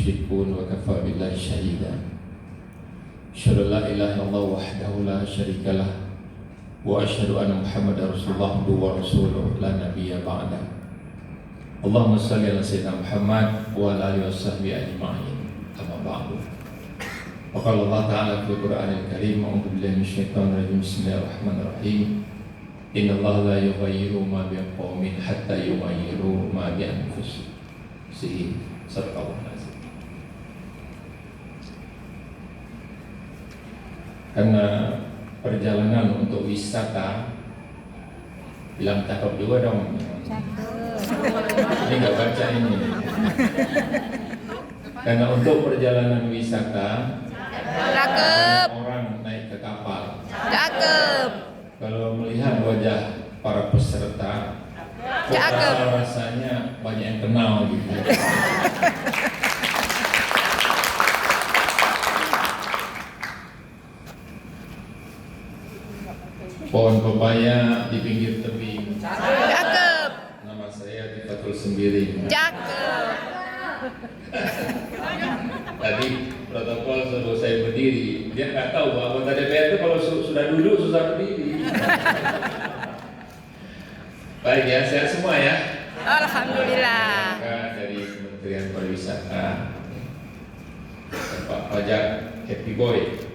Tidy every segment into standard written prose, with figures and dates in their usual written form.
yushrikun wa kafa billahi shahida. Asyhadu an la ilaha illallah wahdahu la syarikalah wa asyhadu anna Muhammadar Rasulullah wa rasuluh la nabiyya ba'da. Allahumma shalli ala sayyidina Muhammad wa ala alihi washabbihi ajma'in. Amma ba'du. Wa qala Allah ta'ala fil Qur'anil Karim, a'udzu billahi minasyaitonir rajim. Bismillahirrahmanirrahim. Inna Allah la yughayyiru ma biqaumin hatta yughayyiru ma bi anfusihim. Sadaqallahu azim. Karena perjalanan untuk wisata, bilang cakep juga dong. Ini nggak baca ini. Karena untuk perjalanan wisata, cakep. Orang naik ke kapal. Cakep. Kalau melihat wajah para peserta, Cakep. rasanya banyak yang kenal gitu. Pohon pepaya di pinggir tebing. Cakep. Nama saya Tifatul Sembiring. Cakep. Tadi protokol suruh saya berdiri. Dia nggak tahu bahwa anggota DPR itu kalau sudah duduk susah berdiri. Baik ya, sehat semua ya. Alhamdulillah. Dari Kementerian Pariwisata, Pak Pajak Happy Boy.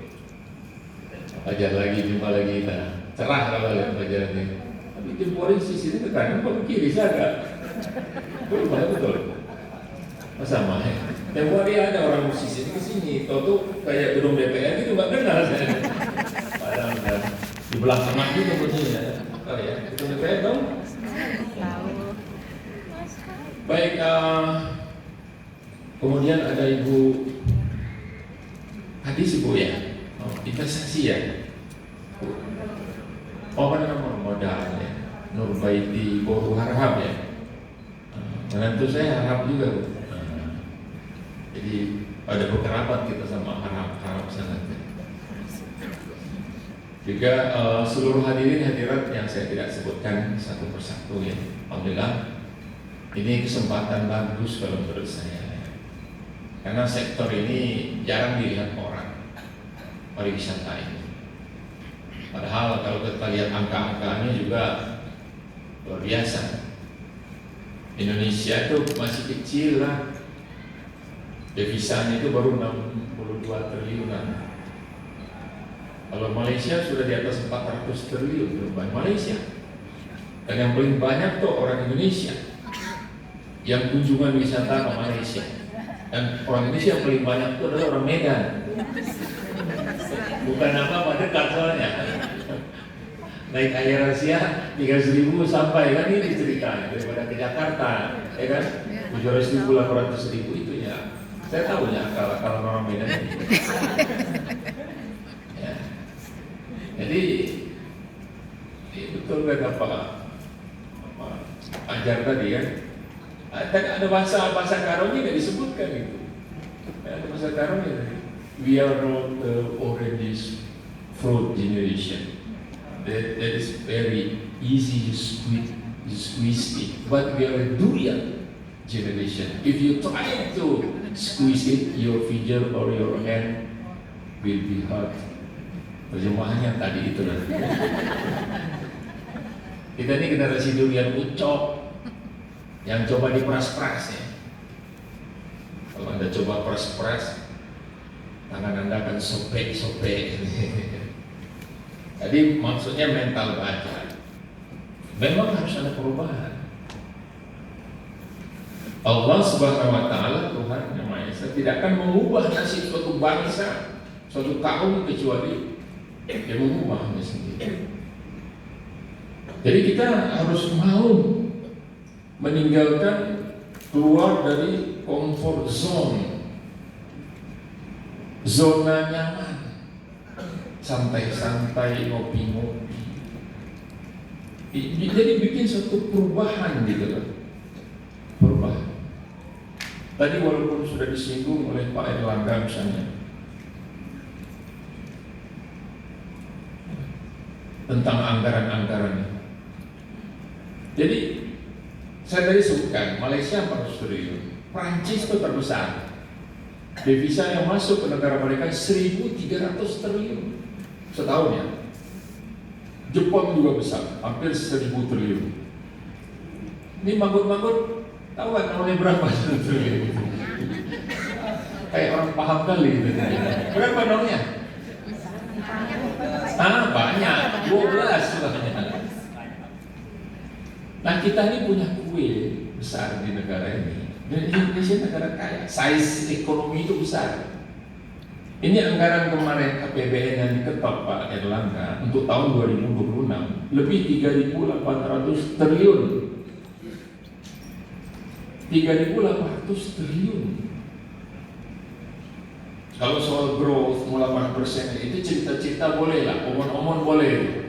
Pajak lagi, jumpa lagi kita. Cerah kalau lihat pelajaran ini. Tapi jempolnya sisi ke kanan, kok ke kiri saja. Betul. Sama ya. Yang hari ada orang musisi ini ke sini, tahu kayak gedung DPR itu nggak kenal saya. Padahal di belakang juga begini ya. Oh ya, gedung DPR dong. Baik, kemudian ada Ibu Hadis Ibu ya, investasi ya. Apa nama modal ya? Nurbaiti Boru Harhab ya. Menantu saya harap juga Bu. Jadi ada berkerabat kita sama harap sangat. Juga seluruh hadirin hadirat yang saya tidak sebutkan satu persatu ya. Alhamdulillah ini kesempatan bagus kalau menurut saya. Karena sektor ini jarang dilihat orang, pariwisata ini. Padahal kalau kita lihat angka-angkanya juga luar biasa. Indonesia itu masih kecil lah. Devisanya itu baru 62 triliunan. Kalau Malaysia sudah di atas 400 triliun Malaysia. Dan yang paling banyak tuh orang Indonesia yang kunjungan wisata ke Malaysia. Dan orang Indonesia yang paling banyak itu adalah orang Medan. Bukan apa-apa, dekat soalnya. Naik Air Asia 300.000 sampai kan ini ceritanya daripada ke Jakarta, ya kan? 700.000, 800.000 itu ya. Saya tahu ya kalau orang Medan ini. Ya. Jadi betul kan apa ajar tadi kan? Ada bahasa Karonya nggak disebutkan itu. Ada bahasa Karonya tadi. We are not the oranges fruit generation. That is very easy to squeeze it. But we are a durian generation. If you try to squeeze it, your finger or your hand will be hard. Terjemahannya tadi itu nanti. Kita ini generasi durian ucok yang coba diperas-peras ya. Kalau Anda coba peras-peras, tangan Anda akan sobek-sobek. Jadi maksudnya mental baca. Memang harus ada perubahan. Allah Subhanahu wa Ta'ala, Tuhan Yang Maha Esa, tidak akan mengubah nasib suatu bangsa, suatu kaum kecuali Dia mengubahnya sendiri. Jadi kita harus mau meninggalkan, keluar dari comfort zone, zona nyaman. Santai-santai, ngopi-ngopi. Jadi bikin suatu perubahan gitu loh. Perubahan. Tadi walaupun sudah disinggung oleh Pak Erlangga misalnya tentang anggaran-anggaran. Jadi saya tadi sebutkan Malaysia 400 triliun, Prancis itu terbesar Devisa yang masuk ke negara mereka 1.300 triliun setahun ya. Jepang juga besar, hampir 1.000 triliun. Ini manggut-manggut, tahu nggak namanya berapa triliun? Kayak orang paham kali gitu. Berapa namanya? Banyak, 12 banyak. Nah kita ini punya kue besar di negara ini. Dan Indonesia negara kaya, size ekonomi itu besar. Ini anggaran kemarin APBN yang diketok Pak Erlangga untuk tahun 2026 lebih 3.800 triliun. 3.800 triliun. Kalau soal growth mau 8% itu cerita-cerita boleh lah, omong-omong boleh.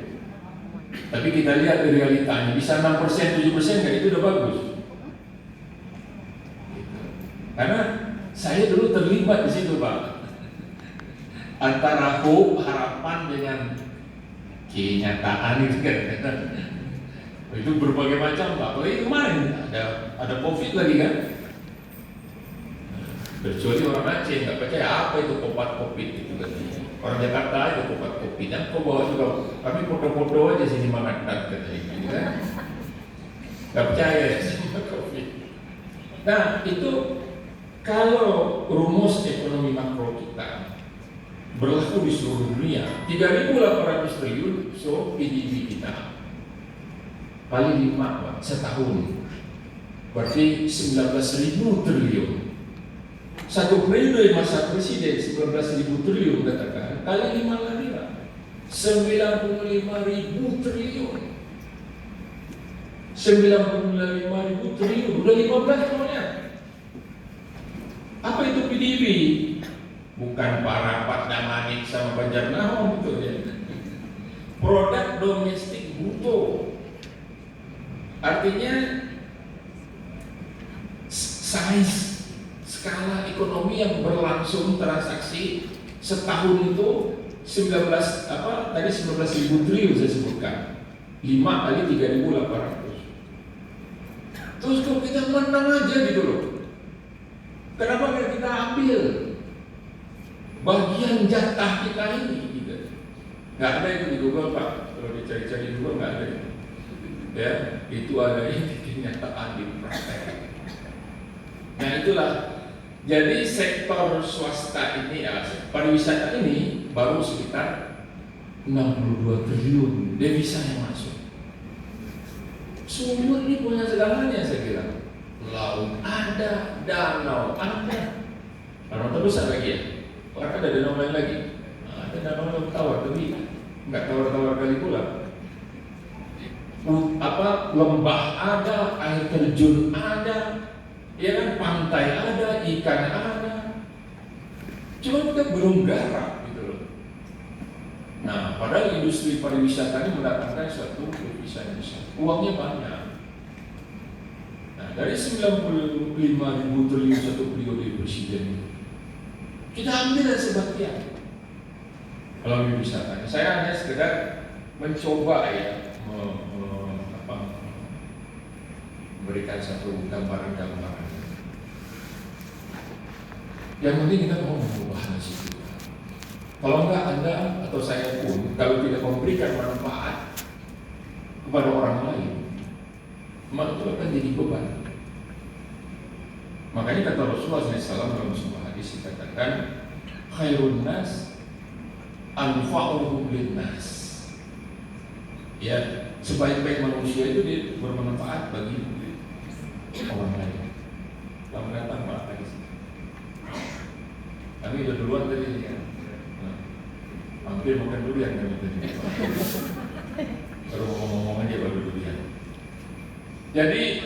Tapi kita lihat di realitanya bisa 6%, 7% kan itu udah bagus. Karena saya dulu terlibat di situ Pak, antara hope, harapan dengan kenyataan itu kan. Itu berbagai macam Pak. Apalagi kemarin ada COVID lagi kan. Kecuali orang Aceh nggak percaya apa itu obat COVID itu kan. Orang Jakarta itu obat COVID. Dan kau bawa juga kami foto-foto aja sini mengangkat katanya kan. Nggak percaya sama COVID. Nah itu kalau rumus ekonomi makro kita berlaku di seluruh dunia, 3.800 triliun, so PDB kita paling 5 Pak, setahun, berarti 19.000 triliun. Satu periode masa presiden 19.000 triliun katakan, kali 5 lagi Pak, 95.000 triliun. 95.000 triliun, udah 15 namanya. Apa itu PDB? Bukan Parapat, Damanik sama Banjarnahon betul ya. Produk domestik bruto. Artinya size skala ekonomi yang berlangsung transaksi setahun itu 19.000 triliun saya sebutkan. 5 kali 3.800. Terus kok kita menang aja gitu loh. Kenapa nggak kita ambil bagian jatah kita ini? Gitu. Nggak ada itu di Google Pak. Kalau dicari-cari di Google nggak ada itu. Ya, itu ada ini kenyataan di praktek. Nah itulah. Jadi sektor swasta ini ya, pariwisata ini baru sekitar 62 triliun devisa yang masuk. Sumber ini punya segalanya saya kira. Laut ada, danau ada. Danau terbesar lagi ya. Orang ada danau lain lagi. Ada danau tawar, tapi nggak tawar-tawar kali pula. Lembah ada, air terjun ada, ya kan, pantai ada, ikan ada. Cuma kita belum garap gitu loh. Nah, padahal industri pariwisata ini mendatangkan suatu devisa yang besar. Uangnya banyak. Dari 95.000 triliun satu periode presiden kita ambil dan sebagian melalui wisata. Saya hanya sekedar mencoba ya memberikan satu gambaran-gambaran. Yang penting kita mau mengubah nasib kita. Kalau enggak Anda atau saya pun kalau tidak memberikan manfaat kepada orang lain, maka itu akan jadi beban. Makanya kata Rasulullah SAW dalam sebuah hadis dikatakan, khairun nas anfa'uhum linnas. Ya, sebaik-baik manusia itu dia bermanfaat bagi orang lain. Selamat datang Pak hadis. Kami udah duluan tadi ya. Hampir makan durian kami tadi. Baru ngomong-ngomong aja baru durian. Jadi